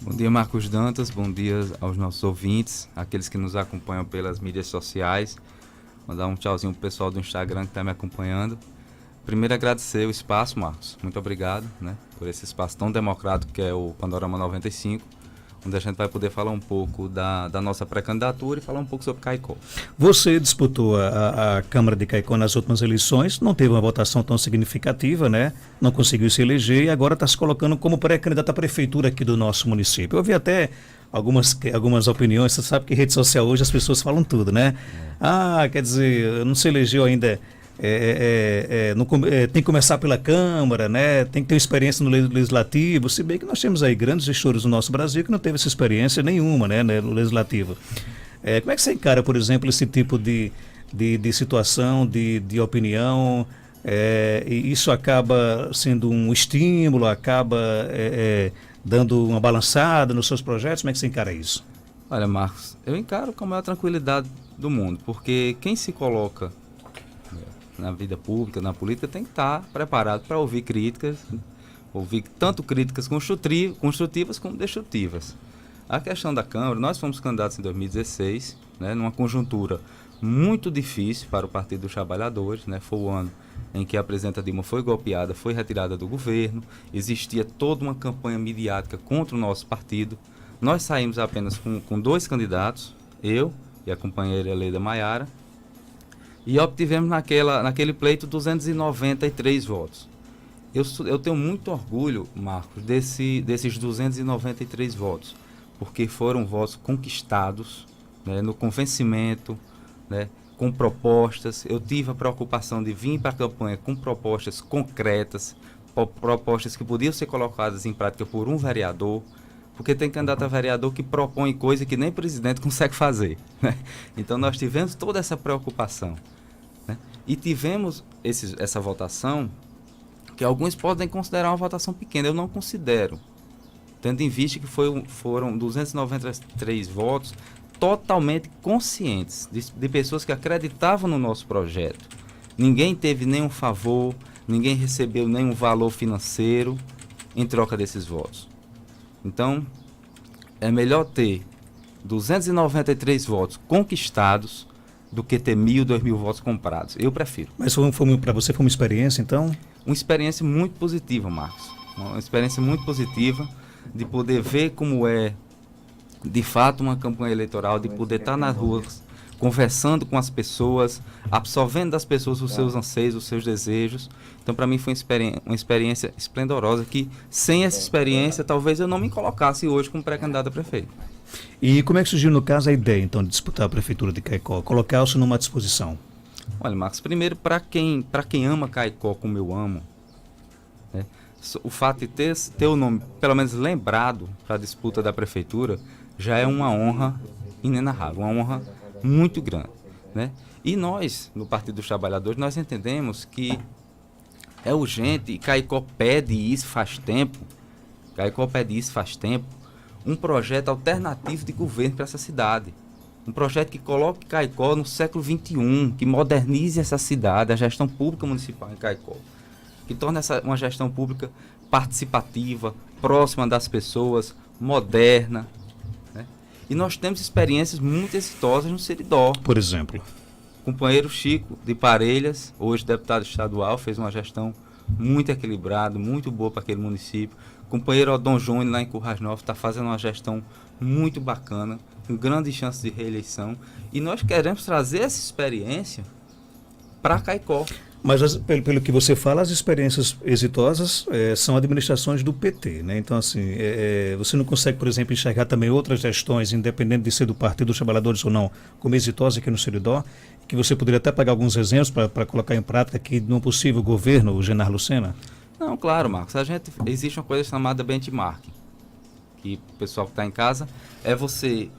Bom dia, Marcos Dantas. Bom dia aos nossos ouvintes, aqueles que nos acompanham pelas mídias sociais. Mandar um tchauzinho pro pessoal do Instagram que está me acompanhando. Primeiro, agradecer o espaço, Marcos. Muito obrigado, né, por esse espaço tão democrático que é o Panorama 95, onde a gente vai poder falar um pouco da nossa pré-candidatura e falar um pouco sobre Caicó. Você disputou a Câmara de Caicó nas últimas eleições, não teve uma votação tão significativa, né? Não conseguiu se eleger e agora está se colocando como pré-candidato à prefeitura aqui do nosso município. Eu vi até algumas opiniões, você sabe que rede social hoje as pessoas falam tudo, né? Quer dizer, não se elegeu ainda. Tem que começar pela Câmara, né? Tem que ter uma experiência no Legislativo, se bem que nós temos aí grandes gestores no nosso Brasil que não teve essa experiência nenhuma, né, no Legislativo. Como é que você encara, por exemplo, esse tipo de situação, de opinião? E isso acaba sendo um estímulo, acaba dando uma balançada nos seus projetos? Como é que você encara isso? Olha, Marcos, eu encaro com a maior tranquilidade do mundo, porque quem se coloca na vida pública, na política, tem que estar preparado para ouvir críticas, ouvir tanto críticas construtivas como destrutivas. A questão da Câmara, nós fomos candidatos em 2016, né, numa conjuntura muito difícil para o Partido dos Trabalhadores, né, foi o ano em que a presidenta Dilma foi golpeada, foi retirada do governo, existia toda uma campanha midiática contra o nosso partido. Nós saímos apenas com 2 candidatos, eu e a companheira Leda Maiara, e obtivemos naquele pleito 293 votos. Eu tenho muito orgulho, Marcos, desses 293 votos, porque foram votos conquistados, né, no convencimento, né, com propostas. Eu tive a preocupação de vir para a campanha com propostas concretas, propostas que podiam ser colocadas em prática por um vereador, porque tem candidato a vereador que propõe coisa que nem presidente consegue fazer, né? Então nós tivemos toda essa preocupação, né? E tivemos essa votação que alguns podem considerar uma votação pequena. Eu não considero, tendo em vista que foram 293 votos totalmente conscientes, de pessoas que acreditavam no nosso projeto. Ninguém teve nenhum favor, ninguém recebeu nenhum valor financeiro em troca desses votos. Então, é melhor ter 293 votos conquistados do que ter 1.000, 2.000 votos comprados. Eu prefiro. Mas para você foi uma experiência, então? Uma experiência muito positiva, Marcos. Uma experiência muito positiva de poder ver como é, de fato, uma campanha eleitoral, de poder estar nas ruas, conversando com as pessoas, absorvendo das pessoas os seus anseios, os seus desejos. Então, para mim, foi uma experiência esplendorosa que, sem essa experiência, talvez eu não me colocasse hoje como pré-candidato a prefeito. E como é que surgiu, no caso, a ideia, então, de disputar a Prefeitura de Caicó, colocar-se numa disposição? Olha, Marcos, primeiro, para quem ama Caicó como eu amo, né, o fato de ter o nome, pelo menos, lembrado para a disputa da Prefeitura, já é uma honra inenarrável, uma honra muito grande, né? E nós, no Partido dos Trabalhadores, nós entendemos que é urgente, e Caicó pede isso faz tempo, um projeto alternativo de governo para essa cidade. Um projeto que coloque Caicó no século XXI, que modernize essa cidade, a gestão pública municipal em Caicó, que torne uma gestão pública participativa, próxima das pessoas, moderna, né? E nós temos experiências muito exitosas no Seridó. Por exemplo? O companheiro Chico de Parelhas, hoje deputado estadual, fez uma gestão muito equilibrada, muito boa para aquele município. O companheiro Odon Júnior, lá em Currais Novos, está fazendo uma gestão muito bacana, com grandes chances de reeleição. E nós queremos trazer essa experiência para Caicó. Mas, pelo que você fala, as experiências exitosas são administrações do PT, né? Então, assim, você não consegue, por exemplo, enxergar também outras gestões, independente de ser do Partido dos Trabalhadores ou não, como exitosa aqui no Seridó, que você poderia até pegar alguns exemplos para colocar em prática aqui num possível governo, o Genaro Lucena? Não, claro, Marcos. Existe uma coisa chamada benchmarking, que o pessoal que está em casa, é você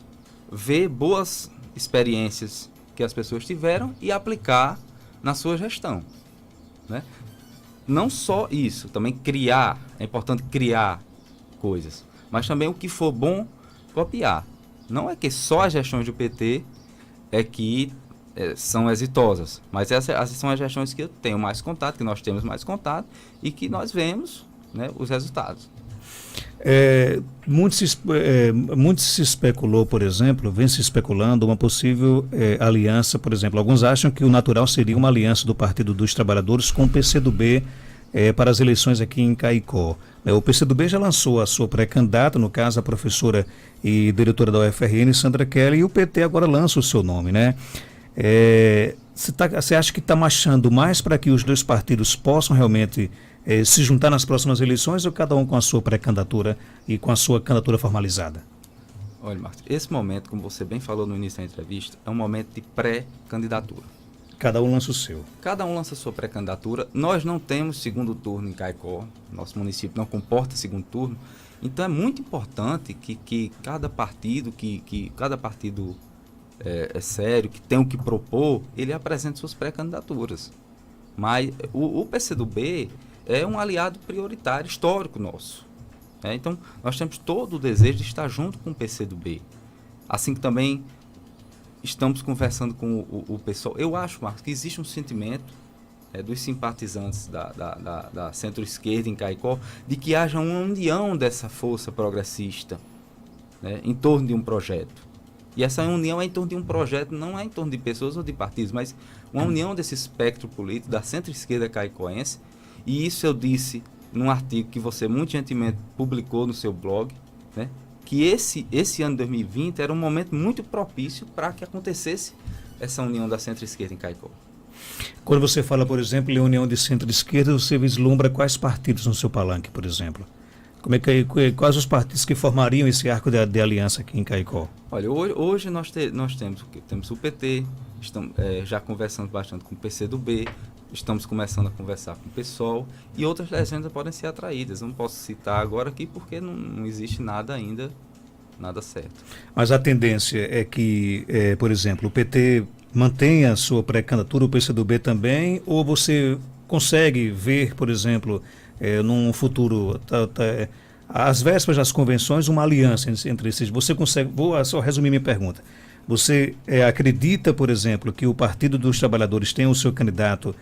ver boas experiências que as pessoas tiveram e aplicar na sua gestão, né? Não só isso, também é importante criar coisas, mas também o que for bom, copiar. Não é que só as gestões do PT são exitosas, mas essas são as gestões que eu tenho mais contato, que nós temos mais contato e que nós vemos, né, os resultados. Muito se especulou, por exemplo, vem se especulando uma possível aliança, por exemplo. Alguns acham que o natural seria uma aliança do Partido dos Trabalhadores com o PCdoB para as eleições aqui em Caicó. O PCdoB já lançou a sua pré-candidata, no caso a professora e diretora da UFRN, Sandra Kelly, e o PT agora lança o seu nome, né? Você acha que está marchando mais para que os dois partidos possam realmente se juntar nas próximas eleições, ou cada um com a sua pré-candidatura e com a sua candidatura formalizada? Olha, Marcos, esse momento, como você bem falou no início da entrevista, é um momento de pré-candidatura. Cada um lança o seu. Cada um lança a sua pré-candidatura. Nós não temos segundo turno em Caicó. Nosso município não comporta segundo turno. Então é muito importante que cada partido, cada partido é sério, que tem o que propor, ele apresente suas pré-candidaturas. Mas o PCdoB é um aliado prioritário, histórico nosso. Então nós temos todo o desejo de estar junto com o PCdoB. Assim que também estamos conversando com o pessoal. Eu acho, Marcos, que existe um sentimento dos simpatizantes da centro-esquerda em Caicó de que haja uma união dessa força progressista, né, em torno de um projeto. E essa união é em torno de um projeto, não é em torno de pessoas ou de partidos, mas uma união desse espectro político da centro-esquerda caicoense. E isso eu disse num artigo que você muito gentilmente publicou no seu blog, né, que esse ano de 2020 era um momento muito propício para que acontecesse essa união da centro-esquerda em Caicó. Quando você fala, por exemplo, em união de centro-esquerda, você vislumbra quais partidos no seu palanque, por exemplo? Quais os partidos que formariam esse arco de aliança aqui em Caicó? Olha, hoje nós temos o PT, estamos já conversando bastante com o PCdoB, estamos começando a conversar com o PSOL e outras legendas podem ser atraídas. Não posso citar agora aqui porque não existe nada ainda, nada certo. Mas a tendência é que, por exemplo, o PT mantenha a sua pré-candidatura, o PCdoB também, ou você consegue ver, por exemplo, num futuro, às vésperas das convenções, uma aliança entre esses? Você consegue, vou só resumir minha pergunta. Você acredita, por exemplo, que o Partido dos Trabalhadores tem o seu candidato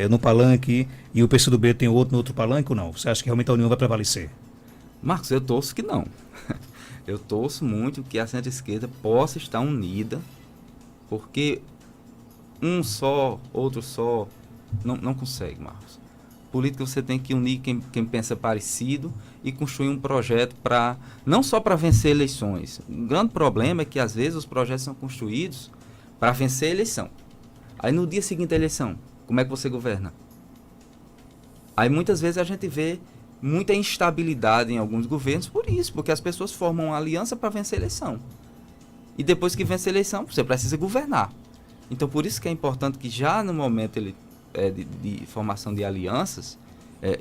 no palanque e o PCdoB tem outro no outro palanque ou não? Você acha que realmente a união vai prevalecer? Marcos, eu torço que não. Eu torço muito que a centro-esquerda possa estar unida, porque um só, outro só, não consegue, Marcos. Política você tem que unir quem pensa parecido e construir um projeto não só para vencer eleições. O grande problema é que às vezes os projetos são construídos para vencer a eleição. Aí no dia seguinte à eleição, como é que você governa? Aí muitas vezes a gente vê muita instabilidade em alguns governos por isso, porque as pessoas formam uma aliança para vencer a eleição. E depois que vence a eleição, você precisa governar. Então por isso que é importante que já no momento de formação de alianças,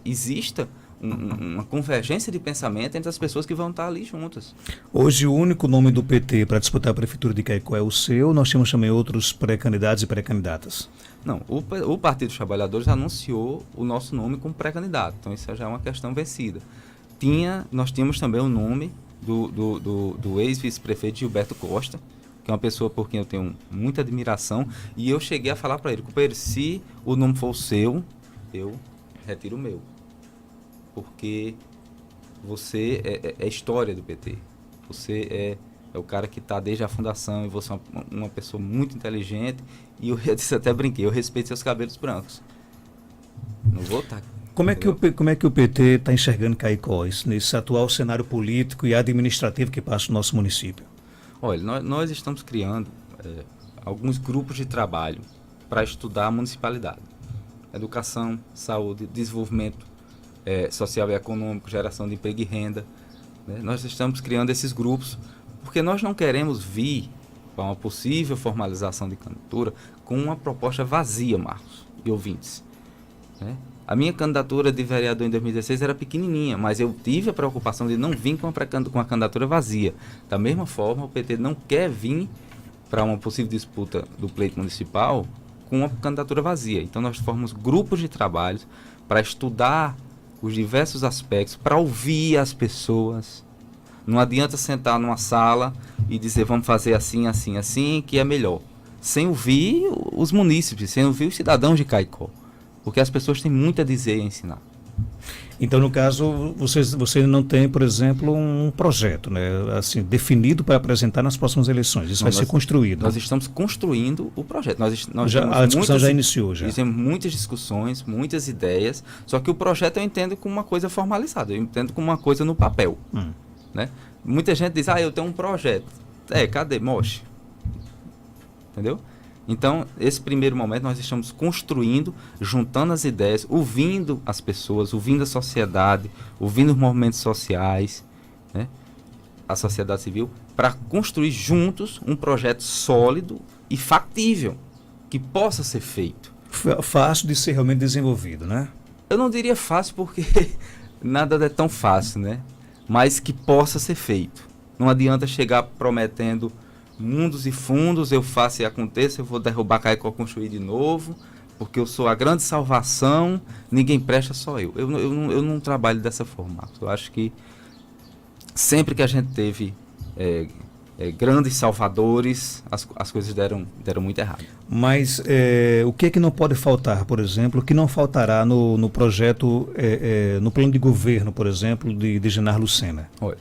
exista uma convergência de pensamento entre as pessoas que vão estar ali juntas. Hoje o único nome do PT para disputar a prefeitura de Caicó é o seu, nós temos também outros pré-candidatos e pré-candidatas? Não, o Partido dos Trabalhadores anunciou o nosso nome como pré-candidato, então isso já é uma questão vencida. Nós tínhamos também o nome do ex-vice-prefeito Gilberto Costa, que é uma pessoa por quem eu tenho muita admiração, e eu cheguei a falar para ele, companheiro, se o nome for o seu, eu retiro o meu. Porque você é história do PT. Você é o cara que está desde a fundação, e você é uma pessoa muito inteligente, e eu disse, até brinquei, eu respeito seus cabelos brancos. Não vou estar... Como é que o PT está enxergando Caicó, nesse atual cenário político e administrativo que passa no nosso município? Olha, nós estamos criando alguns grupos de trabalho para estudar a municipalidade. Educação, saúde, desenvolvimento social e econômico, geração de emprego e renda. Né? Nós estamos criando esses grupos porque nós não queremos vir para uma possível formalização de candidatura com uma proposta vazia, Marcos e ouvintes. Né? A minha candidatura de vereador em 2016 era pequenininha, mas eu tive a preocupação de não vir com a candidatura vazia. Da mesma forma, o PT não quer vir para uma possível disputa do pleito municipal com uma candidatura vazia. Então, nós formamos grupos de trabalho para estudar os diversos aspectos, para ouvir as pessoas. Não adianta sentar numa sala e dizer vamos fazer assim, assim, assim, que é melhor. Sem ouvir os munícipes, sem ouvir os cidadãos de Caicó. Porque as pessoas têm muito a dizer e a ensinar. Então, no caso, você não tem, por exemplo, um projeto, né, assim, definido para apresentar nas próximas eleições. Isso vai ser construído. Nós estamos construindo o projeto. A discussão já iniciou. Temos muitas discussões, muitas ideias, só que o projeto eu entendo como uma coisa formalizada, eu entendo como uma coisa no papel. Né? Muita gente diz, eu tenho um projeto. Cadê? Mostre. Entendeu? Então, esse primeiro momento nós estamos construindo, juntando as ideias, ouvindo as pessoas, ouvindo a sociedade, ouvindo os movimentos sociais, né? A sociedade civil, para construir juntos um projeto sólido e factível, que possa ser feito. Fácil de ser realmente desenvolvido, né? Eu não diria fácil porque nada é tão fácil, né? Mas que possa ser feito. Não adianta chegar prometendo mundos e fundos, eu faço e aconteça, eu vou derrubar Caicó, construir de novo, porque eu sou a grande salvação, ninguém presta, só eu. Eu não trabalho dessa forma. Eu acho que sempre que a gente teve grandes salvadores, as coisas deram muito errado. Mas o que é que não pode faltar, por exemplo, o que não faltará no projeto, no plano de governo, por exemplo, de Genaro Lucena? Olha,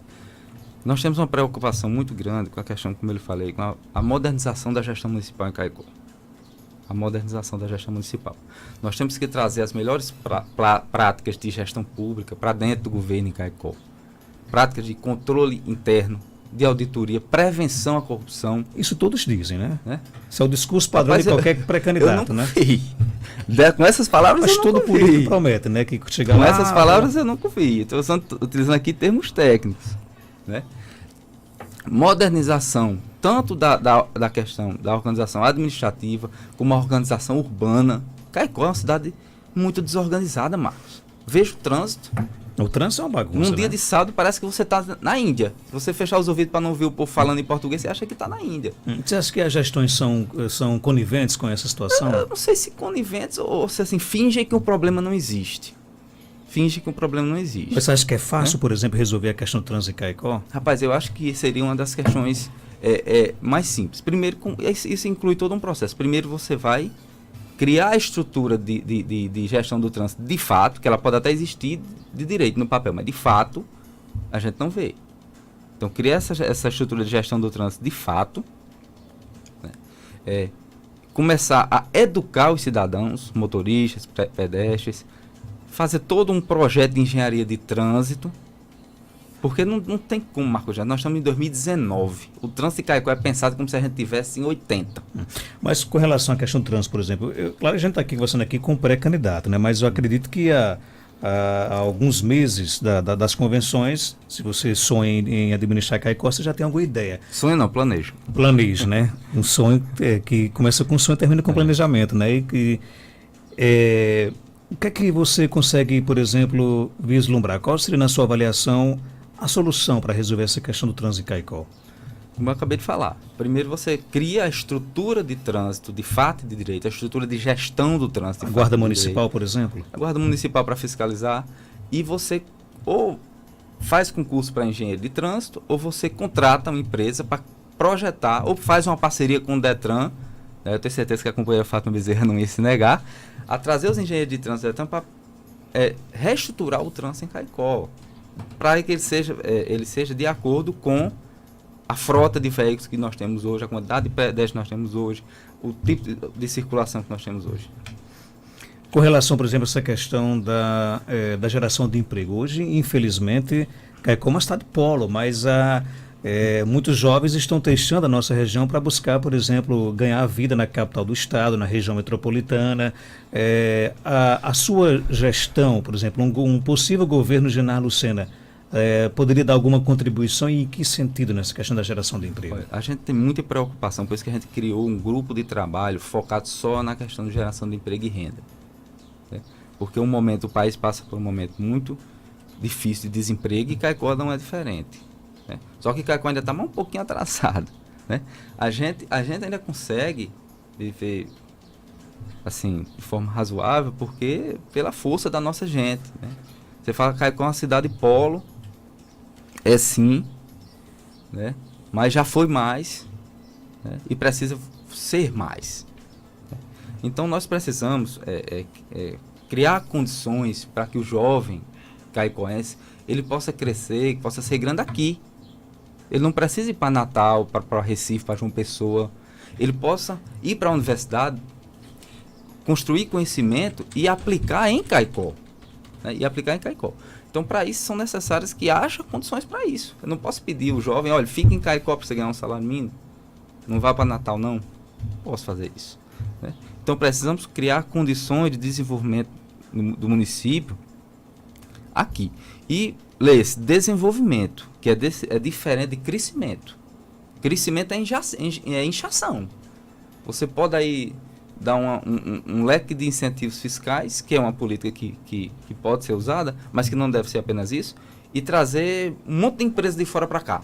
nós temos uma preocupação muito grande com a questão, como eu falei, com a modernização da gestão municipal em Caicó. A modernização da gestão municipal. Nós temos que trazer as melhores práticas de gestão pública para dentro do governo em Caicó. Práticas de controle interno, de auditoria, prevenção à corrupção. Isso todos dizem, né? Isso é o discurso padrão de qualquer pré-candidato, né? Com essas palavras mas eu não todo confio. político promete, né? Que chega com lá, essas palavras eu não confio. Estou utilizando aqui termos técnicos, né? Modernização, tanto da questão da organização administrativa, como a organização urbana. Caicó é uma cidade muito desorganizada, Marcos. Veja o trânsito. O trânsito é uma bagunça, Num dia de sábado parece que você está na Índia. Se você fechar os ouvidos para não ouvir o povo falando em português, você acha que está na Índia. Você acha que as gestões são coniventes com essa situação? Eu não sei se coniventes ou se assim, fingem que o problema não existe. Fingem que o problema não existe. Mas você acha que é fácil, por exemplo, resolver a questão do trânsito em Caicó? Rapaz, eu acho que seria uma das questões mais simples. Primeiro, isso inclui todo um processo. Primeiro você vai criar a estrutura de gestão do trânsito de fato, que ela pode até existir de direito no papel, mas de fato a gente não vê. Então, criar essa estrutura de gestão do trânsito de fato, né? Começar a educar os cidadãos, motoristas, pedestres, fazer todo um projeto de engenharia de trânsito, porque não tem como, Marcos, já nós estamos em 2019. O trânsito de Caicó é pensado como se a gente estivesse em 80. Mas com relação à questão do trânsito, por exemplo, claro que a gente está aqui conversando aqui com um pré-candidato, né? Mas eu acredito que há alguns meses das convenções, se você sonha em administrar Caicó, você já tem alguma ideia. Sonho não, planejo. Planejo, né? Um sonho que começa com sonho e termina com planejamento, né? O que é que você consegue, por exemplo, vislumbrar? Qual seria, na sua avaliação, a solução para resolver essa questão do trânsito em Caicó? Como eu acabei de falar, primeiro você cria a estrutura de trânsito de fato e de direito, a estrutura de gestão do trânsito. A Guarda Municipal, por exemplo? A Guarda Municipal para fiscalizar, e você ou faz concurso para engenheiro de trânsito, ou você contrata uma empresa para projetar, ou faz uma parceria com o Detran, né? Eu tenho certeza que a companheira Fátima Bezerra não ia se negar, a trazer os engenheiros de trânsito do Detran para reestruturar o trânsito em Caicó, para que ele seja de acordo com a frota de veículos que nós temos hoje, a quantidade de pedestres que nós temos hoje, o tipo de circulação que nós temos hoje. Com relação, por exemplo, a essa questão da geração de emprego. Hoje, infelizmente, Caicó é uma cidade polo, mas muitos jovens estão deixando a nossa região para buscar, por exemplo, ganhar a vida na capital do estado, na região metropolitana. A sua gestão, por exemplo, um possível governo Genaro Lucena, poderia dar alguma contribuição e em que sentido nessa questão da geração de emprego? Olha, a gente tem muita preocupação, por isso que a gente criou um grupo de trabalho focado só na questão de geração de emprego e renda. Né? Porque o país passa por um momento muito difícil de desemprego e Caicó não é diferente. Né? Só que Caicó ainda está um pouquinho atrasado. Né? A gente ainda consegue viver assim, de forma razoável pela força da nossa gente. Né? Você fala que Caicó é uma cidade polo, sim, né? Mas já foi mais, né? E precisa ser mais. Então nós precisamos criar condições para que o jovem caicoense ele possa crescer, que possa ser grande aqui. Ele não precisa ir para Natal, para Recife, para João Pessoa. Ele possa ir para a universidade, construir conhecimento e aplicar em Caicó. Né? Então, para isso, são necessárias que haja condições para isso. Eu não posso pedir ao jovem, olha, fique em Caicó para você ganhar um salário mínimo. Não vá para Natal, não. Não posso fazer isso. Né? Então, precisamos criar condições de desenvolvimento do município aqui. E, lê-se, desenvolvimento, que é diferente de crescimento. Crescimento é inchação. Você pode aí dar um leque de incentivos fiscais, que é uma política que pode ser usada, mas que não deve ser apenas isso, e trazer um monte de empresas de fora para cá.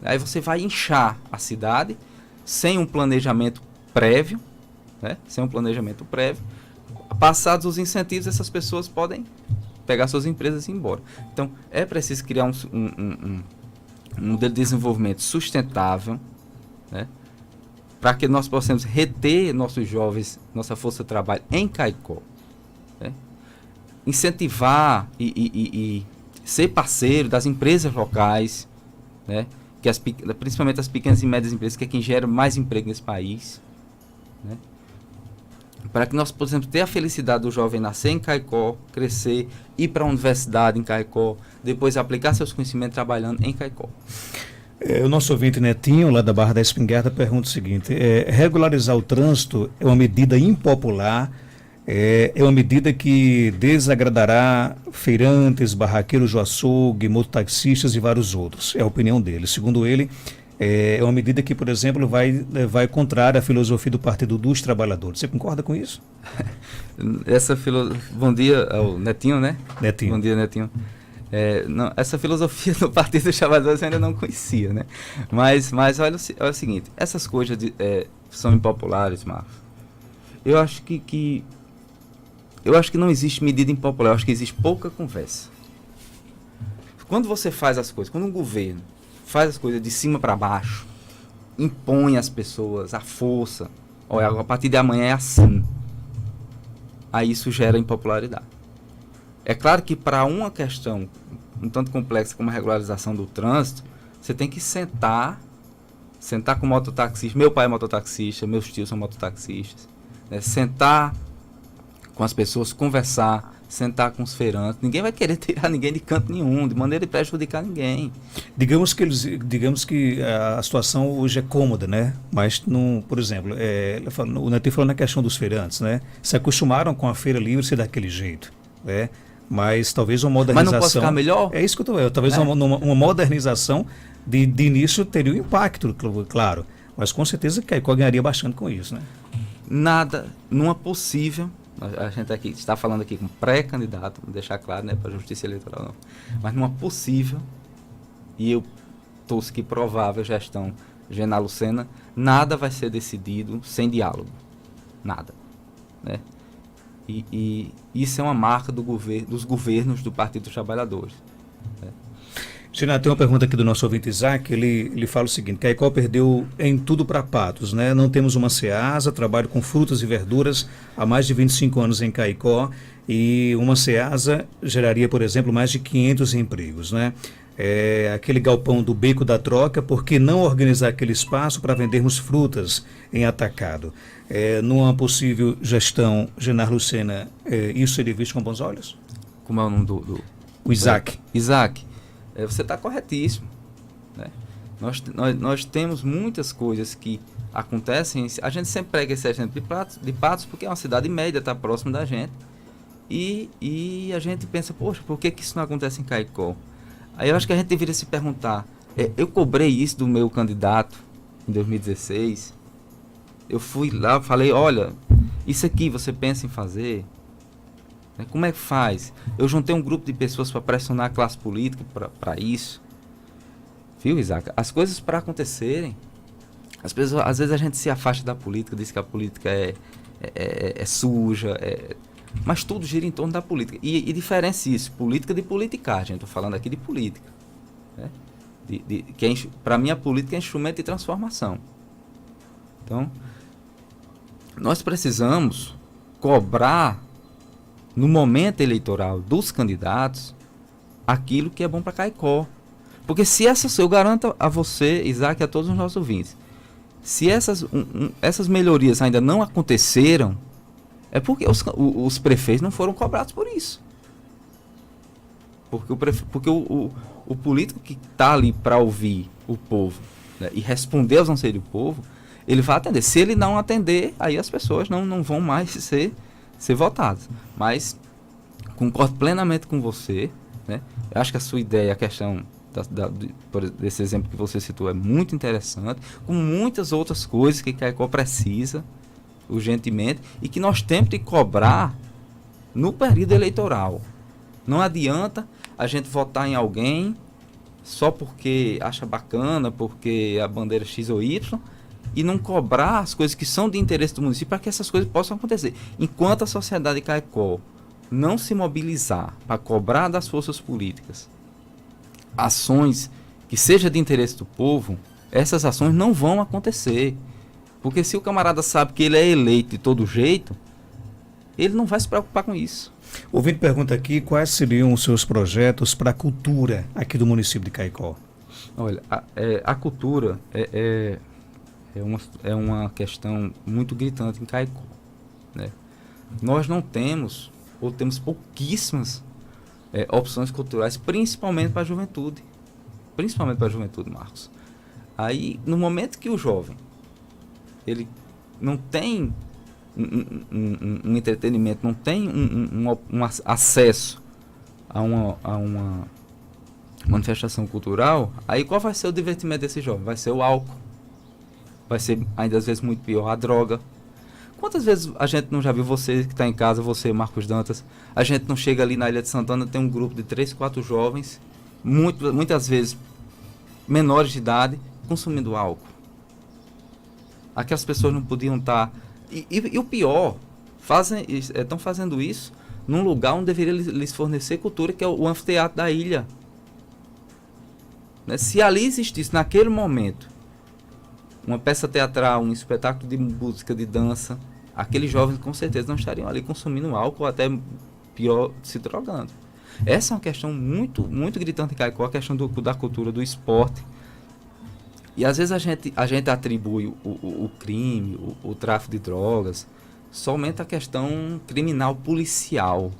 Aí você vai inchar a cidade sem um planejamento prévio, né? Passados os incentivos, essas pessoas podem pegar suas empresas e ir embora. Então, é preciso criar um modelo de desenvolvimento sustentável, né? Para que nós possamos reter nossos jovens, nossa força de trabalho em Caicó. Né? Incentivar e ser parceiro das empresas locais, né? Principalmente as pequenas e médias empresas, que é quem gera mais emprego nesse país. Né? Para que nós possamos ter a felicidade do jovem nascer em Caicó, crescer, ir para a universidade em Caicó, depois aplicar seus conhecimentos trabalhando em Caicó. O nosso ouvinte Netinho, lá da Barra da Espingarda, pergunta o seguinte: regularizar o trânsito é uma medida impopular, é uma medida que desagradará feirantes, barraqueiros do açougue, mototaxistas e vários outros. É a opinião dele. Segundo ele, é uma medida que, por exemplo, vai contrária à filosofia do Partido dos Trabalhadores. Você concorda com isso? Bom dia ao Netinho, né? Netinho. Bom dia, Netinho. Não, essa filosofia do Partido dos Trabalhadores eu ainda não conhecia, né? Mas olha o seguinte, essas coisas são impopulares, Marcos. Eu acho que não existe medida impopular, eu acho que existe pouca conversa. Quando você faz as coisas, quando um governo faz as coisas de cima para baixo, impõe às pessoas a força, olha, a partir de amanhã é assim, aí isso gera impopularidade. É claro que para uma questão um tanto complexa como a regularização do trânsito, você tem que sentar com o mototaxista. Meu pai é mototaxista, meus tios são mototaxistas. Né? Sentar com as pessoas, conversar, sentar com os feirantes. Ninguém vai querer tirar ninguém de canto nenhum, de maneira de prejudicar ninguém. Digamos que a situação hoje é cômoda, né? Mas, por exemplo, o Netinho falou na questão dos feirantes, né? Se acostumaram com a feira livre ser daquele jeito, né? Mas talvez uma modernização... Mas não pode ficar melhor? É isso que eu estou vendo. Talvez uma modernização de início teria um impacto, claro. Mas com certeza que a Caicó ganharia bastante com isso, né? Nada, numa possível... A gente aqui está falando aqui com pré-candidato, vou deixar claro, né, para a Justiça Eleitoral não. Mas numa possível, e eu torço que provável gestão Genaro Lucena, nada vai ser decidido sem diálogo. Nada. Né? E isso é uma marca dos governos do Partido dos Trabalhadores. Né? Genaro, tem uma pergunta aqui do nosso ouvinte Isaac, ele fala o seguinte: Caicó perdeu em tudo para Patos, né? Não temos uma Ceasa, trabalho com frutas e verduras há mais de 25 anos em Caicó, e uma Ceasa geraria, por exemplo, mais de 500 empregos, né? Aquele galpão do Beco da Troca, por que não organizar aquele espaço para vendermos frutas em atacado? Numa possível gestão Genaro Lucena, isso seria visto com bons olhos? Como é o nome do... O Isaac. Isaac, você está corretíssimo. Né? Nós temos muitas coisas que acontecem, a gente sempre prega esse exemplo de Patos porque é uma cidade média, está próximo da gente, e a gente pensa, poxa, por que isso não acontece em Caicó? Aí eu acho que a gente deveria se perguntar, eu cobrei isso do meu candidato em 2016, eu fui lá, falei, olha, isso aqui você pensa em fazer? Como é que faz? Eu juntei um grupo de pessoas para pressionar a classe política para isso. Viu, Isaac? As coisas para acontecerem, às vezes a gente se afasta da política, diz que a política é suja, mas tudo gira em torno da política. E diferencia isso, política de politicagem. Estou falando aqui de política. Né? Para mim, a política é instrumento de transformação. Então, nós precisamos cobrar no momento eleitoral dos candidatos, aquilo que é bom para Caicó. Porque se essas, eu garanto a você, Isaac, e a todos os nossos ouvintes, se essas melhorias ainda não aconteceram, é porque os prefeitos não foram cobrados por isso. Porque o político que está ali para ouvir o povo, né, e responder aos anseios do povo, ele vai atender. Se ele não atender, aí as pessoas não vão mais ser votadas. Mas concordo plenamente com você, né? Eu acho que a sua ideia, a questão desse exemplo que você citou é muito interessante, com muitas outras coisas que Caicó precisa urgentemente e que nós temos de cobrar no período eleitoral. Não adianta a gente votar em alguém só porque acha bacana, porque a bandeira X ou Y, e não cobrar as coisas que são de interesse do município para que essas coisas possam acontecer. Enquanto a sociedade de Caicó não se mobilizar para cobrar das forças políticas ações que sejam de interesse do povo, essas ações não vão acontecer. Porque se o camarada sabe que ele é eleito de todo jeito, ele não vai se preocupar com isso. O ouvinte pergunta aqui quais seriam os seus projetos para a cultura aqui do município de Caicó. Olha, a cultura é uma questão muito gritante em Caicó, né? Nós não temos, ou temos pouquíssimas opções culturais, principalmente para a juventude. Principalmente para a juventude, Marcos. Aí, no momento que o jovem ele não tem um entretenimento, não tem um acesso a uma manifestação cultural, aí qual vai ser o divertimento desse jovem? Vai ser o álcool. Vai ser, ainda às vezes, muito pior, a droga. Quantas vezes a gente não já viu, você que está em casa, você, Marcos Dantas, a gente não chega ali na Ilha de Santana, tem um grupo de 3, 4 jovens, muitas vezes menores de idade, consumindo álcool. Aquelas pessoas não podiam estar... E o pior, estão fazendo isso num lugar onde deveria lhes fornecer cultura, que é o anfiteatro da ilha. Né? Se ali existisse, naquele momento, uma peça teatral, um espetáculo de música, de dança, aqueles jovens com certeza não estariam ali consumindo álcool, ou até pior, se drogando. Essa é uma questão muito, muito gritante em Caicó, a questão da cultura, do esporte. E às vezes a gente atribui o crime, o tráfico de drogas, somente a questão criminal policial,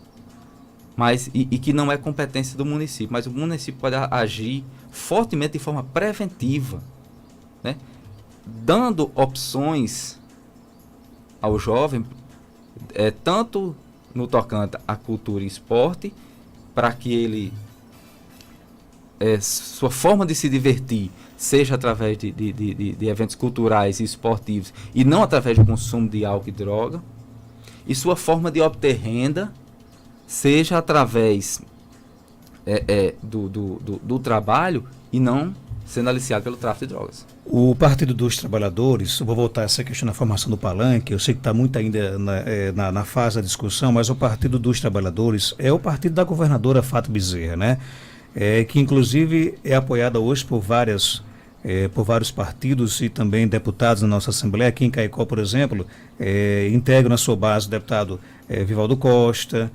e que não é competência do município, mas o município pode agir fortemente de forma preventiva, né? Dando opções ao jovem, tanto no tocante à cultura e esporte, para que ele, sua forma de se divertir seja através de eventos culturais e esportivos, e não através do consumo de álcool e droga, e sua forma de obter renda seja através do trabalho, e não sendo aliciado pelo tráfico de drogas. O Partido dos Trabalhadores, vou voltar a essa questão da formação do palanque, eu sei que está muito ainda na fase da discussão, mas o Partido dos Trabalhadores é o partido da governadora Fátima Bezerra, né? Que inclusive é apoiada hoje por vários partidos e também deputados na nossa Assembleia. Aqui em Caicó, por exemplo, integram na sua base o deputado Vivaldo Costa,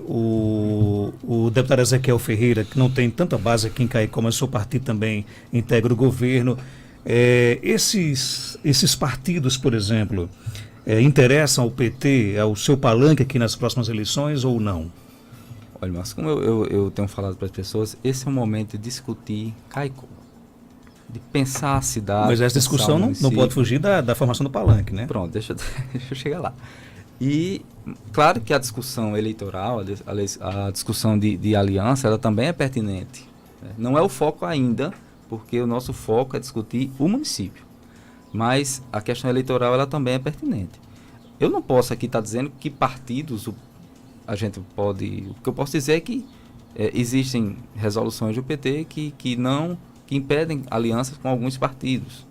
o deputado Ezequiel Ferreira, que não tem tanta base aqui em Caicó, mas seu partido também integra o governo. Esses partidos, por exemplo, interessam ao PT, ao seu palanque aqui nas próximas eleições ou não? Olha, mas como eu tenho falado para as pessoas, esse é o momento de discutir Caicó, de pensar a cidade. Mas essa discussão não pode fugir da formação do palanque, né? Pronto, deixa eu chegar lá. E claro que a discussão eleitoral, a discussão de aliança, ela também é pertinente. Não é o foco ainda, porque o nosso foco é discutir o município. Mas a questão eleitoral, ela também é pertinente. Eu não posso aqui estar dizendo que partidos a gente pode... O que eu posso dizer é que existem resoluções do PT que impedem alianças com alguns partidos.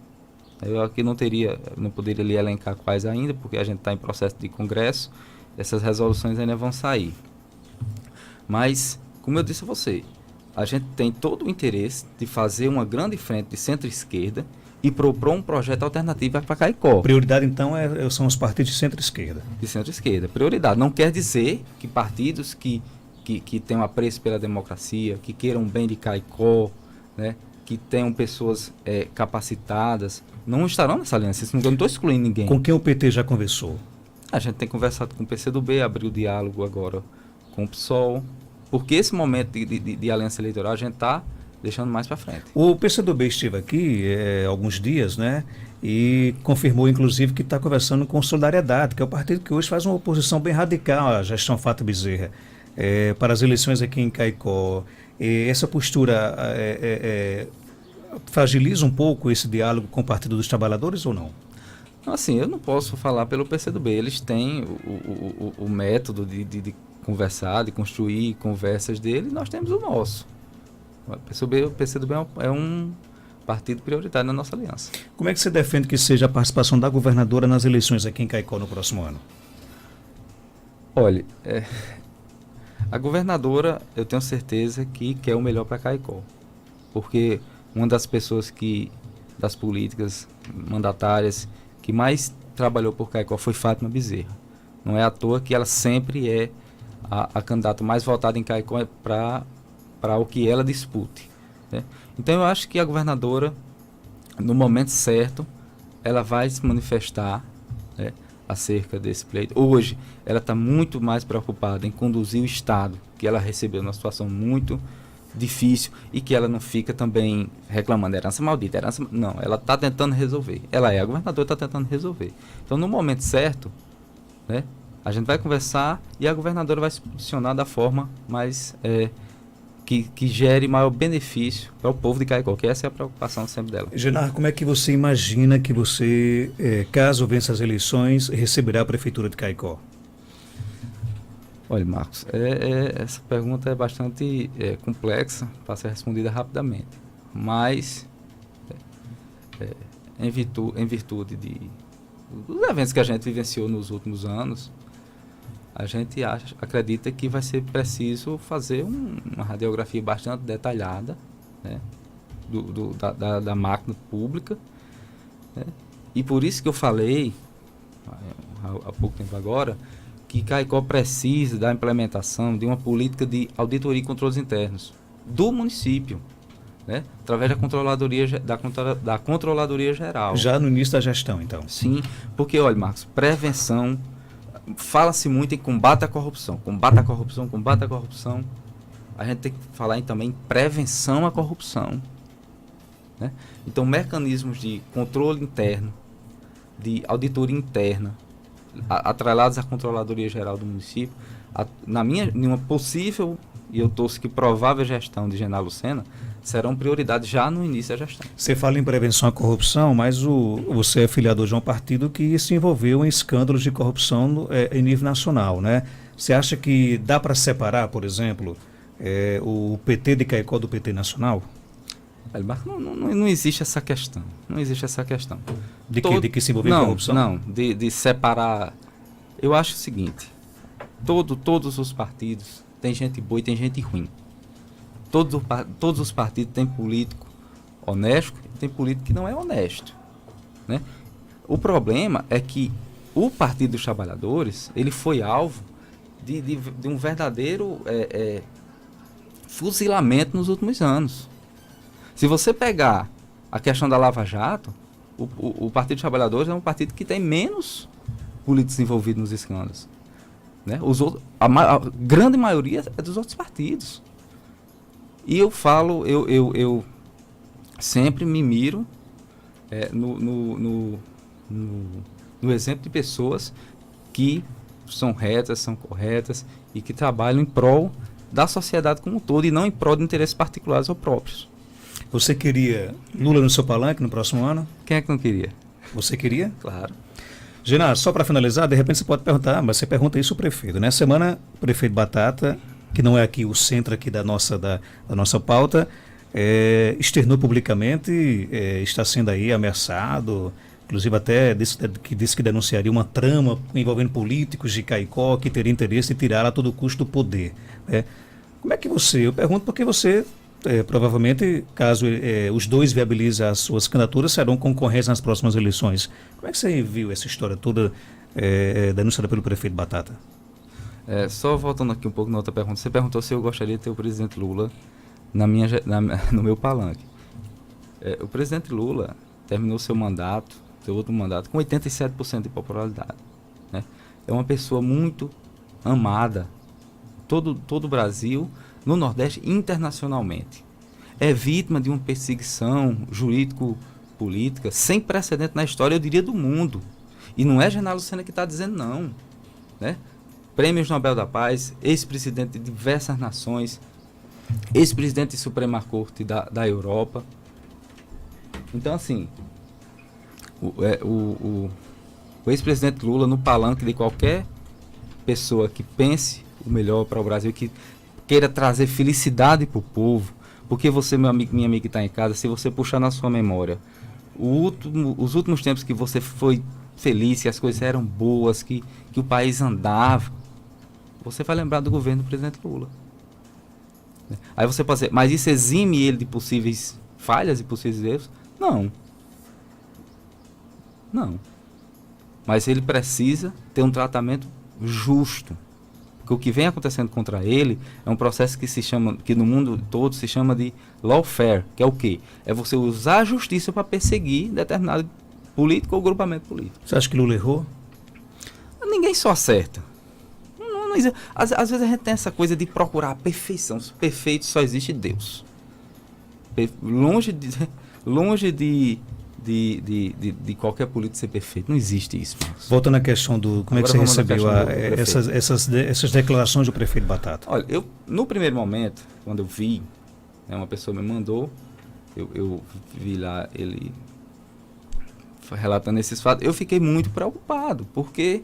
Eu aqui não poderia lhe elencar quais ainda, porque a gente está em processo de congresso, essas resoluções ainda vão sair. Mas, como eu disse a você, a gente tem todo o interesse de fazer uma grande frente de centro-esquerda e propor um projeto alternativo para Caicó. Prioridade, então, são os partidos de centro-esquerda. De centro-esquerda. Prioridade. Não quer dizer que partidos que tenham apreço pela democracia, que queiram bem de Caicó, né, que tenham pessoas capacitadas, não estarão nessa aliança. Eu não estou excluindo ninguém. Com quem o PT já conversou? A gente tem conversado com o PCdoB, abriu diálogo agora com o PSOL, porque esse momento de aliança eleitoral a gente está deixando mais para frente. O PCdoB esteve aqui alguns dias, né? E confirmou, inclusive, que está conversando com Solidariedade, que é o partido que hoje faz uma oposição bem radical à gestão Fato Bezerra para as eleições aqui em Caicó. Essa postura fragiliza um pouco esse diálogo com o Partido dos Trabalhadores ou não? Assim, eu não posso falar pelo PCdoB. Eles têm o método de conversar, de construir conversas dele, nós temos o nosso. O PCdoB é um partido prioritário na nossa aliança. Como é que você defende que seja a participação da governadora nas eleições aqui em Caicó no próximo ano? Olha, a governadora, eu tenho certeza que quer o melhor para Caicó. Porque uma das pessoas das políticas mandatárias que mais trabalhou por Caicó foi Fátima Bezerra. Não é à toa que ela sempre é a candidata mais votada em Caicó para o que ela dispute, né? Então eu acho que a governadora, no momento certo, ela vai se manifestar, né, acerca desse pleito. Hoje, ela está muito mais preocupada em conduzir o Estado, que ela recebeu numa situação muito difícil e que ela não fica também reclamando herança maldita, não, ela está tentando resolver. Ela é a governadora, está tentando resolver. Então, no momento certo, né, a gente vai conversar e a governadora vai se posicionar da forma mais que gere maior benefício para o povo de Caicó, que essa é a preocupação sempre dela. Genar, como é que você imagina que você, caso vença as eleições, receberá a Prefeitura de Caicó? Olha, Marcos, essa pergunta é bastante complexa para ser respondida rapidamente, mas em virtude dos eventos que a gente vivenciou nos últimos anos, a gente acredita que vai ser preciso fazer uma radiografia bastante detalhada, né, da máquina pública, né, e por isso que eu falei há pouco tempo agora que Caicó precisa da implementação de uma política de auditoria e controles internos do município, né, através da Controladoria Geral. Já no início da gestão, então? Sim, porque, olha, Marcos, prevenção. Fala-se muito em combate à corrupção. A gente tem que falar também em prevenção à corrupção, né? Então, mecanismos de controle interno, de auditoria interna, atrelados à Controladoria Geral do município, numa possível, e eu torço que provável gestão de Genaro Lucena, serão prioridades já no início da gestão. Você fala em prevenção à corrupção, mas você é filiado de um partido que se envolveu em escândalos de corrupção em nível nacional, né? Você acha que dá para separar, por exemplo, o PT de Caicó do PT nacional? Não existe essa questão. Não existe essa questão. De que se envolver em corrupção? Não, de separar. Eu acho o seguinte, todos os partidos têm gente boa e tem gente ruim. Todos os partidos têm político honesto e tem político que não é honesto, né? O problema é que o Partido dos Trabalhadores, ele foi alvo de um verdadeiro fuzilamento nos últimos anos. Se você pegar a questão da Lava Jato, o Partido dos Trabalhadores é um partido que tem menos políticos envolvidos nos escândalos, né? A grande maioria é dos outros partidos. E eu falo, eu sempre me miro no exemplo de pessoas que são retas, são corretas e que trabalham em prol da sociedade como um todo e não em prol de interesses particulares ou próprios. Você queria Lula no seu palanque no próximo ano? Quem é que não queria? Você queria? Claro. Genaro, só para finalizar, de repente você pode perguntar, mas você pergunta isso ao prefeito, né? Semana, o prefeito Batata, que não é aqui o centro aqui da nossa pauta, externou publicamente, está sendo aí ameaçado, inclusive até disse que denunciaria uma trama envolvendo políticos de Caicó que teria interesse em tirar a todo custo do poder, né? Como é que eu pergunto porque você provavelmente, caso os dois viabilizem as suas candidaturas, serão concorrentes nas próximas eleições. Como é que você viu essa história toda denunciada pelo prefeito Batata? Só voltando aqui um pouco na outra pergunta, você perguntou se eu gostaria de ter o presidente Lula no meu palanque. O presidente Lula terminou seu outro mandato, com 87% de popularidade, né? É uma pessoa muito amada, todo o Brasil, no Nordeste, internacionalmente. É vítima de uma perseguição jurídico-política sem precedente na história, eu diria, do mundo. E não é Genaro Lucena que está dizendo não, né? Prêmios Nobel da Paz, ex-presidente de diversas nações, ex-presidente de Suprema Corte da Europa. Então, assim, o ex-presidente Lula, no palanque de qualquer pessoa que pense o melhor para o Brasil, que queira trazer felicidade para o povo, porque você, meu amigo, minha amiga que está em casa, se você puxar na sua memória os últimos tempos que você foi feliz, que as coisas eram boas, que o país andava, você vai lembrar do governo do presidente Lula. Aí você pode dizer, mas isso exime ele de possíveis falhas e possíveis erros? Não. Mas ele precisa ter um tratamento justo. Porque o que vem acontecendo contra ele é um processo que no mundo todo se chama de lawfare, que é o quê? É você usar a justiça para perseguir determinado político ou grupamento político. Você acha que Lula errou? Ninguém só acerta. Às vezes a gente tem essa coisa de procurar a perfeição. Perfeito só existe Deus. Longe de qualquer político ser perfeito. Não existe isso, Marcos. Voltando à questão do... Como Agora é que você recebeu essas declarações do prefeito Batata? Olha, no primeiro momento, quando eu vi, uma pessoa me mandou, eu vi lá ele relatando esses fatos, eu fiquei muito preocupado, porque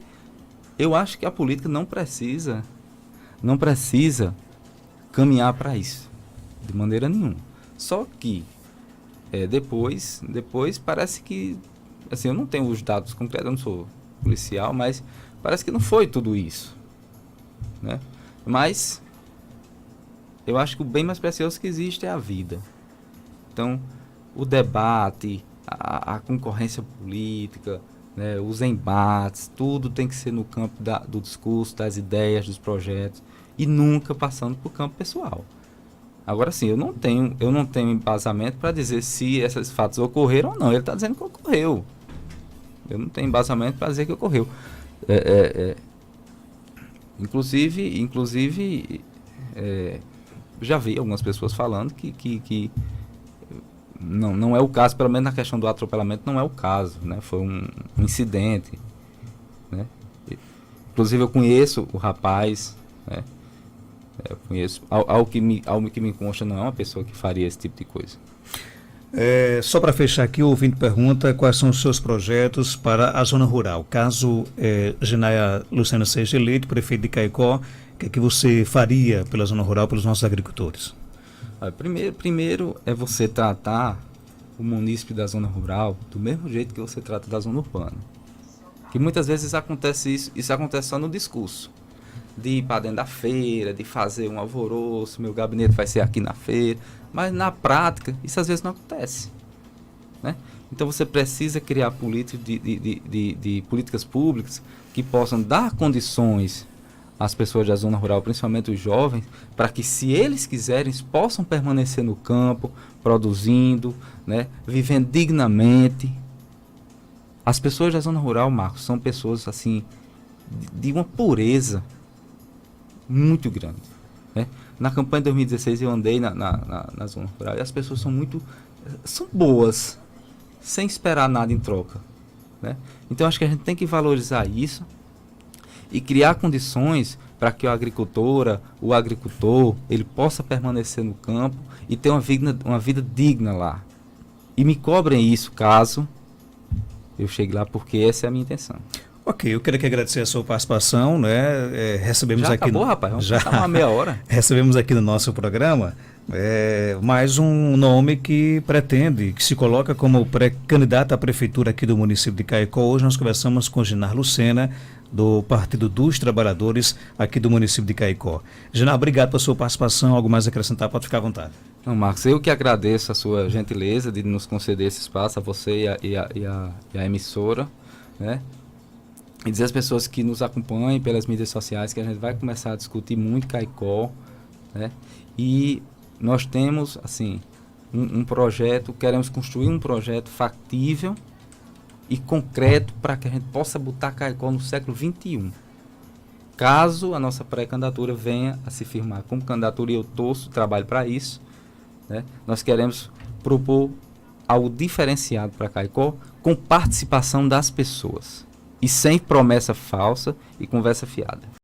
eu acho que a política não precisa caminhar para isso, de maneira nenhuma. Só que depois parece que, assim, eu não tenho os dados concretos, eu não sou policial, mas parece que não foi tudo isso, né? Mas eu acho que o bem mais precioso que existe é a vida. Então, o debate, a concorrência política, né, os embates, tudo tem que ser no campo do discurso, das ideias, dos projetos, e nunca passando para o campo pessoal. Agora sim, eu não tenho embasamento para dizer se esses fatos ocorreram ou não. Ele está dizendo que ocorreu. Eu não tenho embasamento para dizer que ocorreu. Inclusive, já vi algumas pessoas falando que não é o caso, pelo menos na questão do atropelamento, não é o caso, né? Foi um incidente, né? Inclusive, eu conheço o rapaz, né? Eu conheço, ao que me consta, não é uma pessoa que faria esse tipo de coisa. Só para fechar aqui, o ouvinte pergunta quais são os seus projetos para a zona rural. Caso Genaro Lucena seja eleito prefeito de Caicó, o que é que você faria pela zona rural, pelos nossos agricultores? Primeiro é você tratar o munícipe da zona rural do mesmo jeito que você trata da zona urbana. Que muitas vezes acontece isso acontece só no discurso. De ir para dentro da feira, de fazer um alvoroço, meu gabinete vai ser aqui na feira. Mas na prática, isso às vezes não acontece, né? Então você precisa criar políticas de políticas públicas que possam dar condições às pessoas da zona rural, principalmente os jovens, para que, se eles quiserem, possam permanecer no campo, produzindo, né, vivendo dignamente. As pessoas da zona rural, Marcos, são pessoas assim de uma pureza muito grande, né? Na campanha de 2016 eu andei na zona rural e as pessoas são boas, sem esperar nada em troca, né? Então acho que a gente tem que valorizar isso e criar condições para que a agricultora, o agricultor, ele possa permanecer no campo e ter uma vida digna lá. E me cobrem isso caso eu chegue lá, porque essa é a minha intenção. Ok, eu queria agradecer a sua participação, né? Recebemos já aqui... acabou, rapaz? Vamos já uma meia hora. Recebemos aqui no nosso programa mais um nome que se coloca como pré-candidato à prefeitura aqui do município de Caicó. Hoje nós conversamos com Genaro Lucena, do Partido dos Trabalhadores aqui do município de Caicó. Genaro, obrigado pela sua participação. Algo mais a acrescentar? Pode ficar à vontade. Não, Marcos, eu que agradeço a sua gentileza de nos conceder esse espaço, a você e a emissora, né? E dizer às pessoas que nos acompanhem pelas mídias sociais que a gente vai começar a discutir muito Caicó, né? E nós temos, assim, um projeto, queremos construir um projeto factível e concreto para que a gente possa botar Caicó no século XXI. Caso a nossa pré-candidatura venha a se firmar como candidatura, e eu torço, trabalho para isso, né? Nós queremos propor algo diferenciado para Caicó, com participação das pessoas e sem promessa falsa e conversa fiada.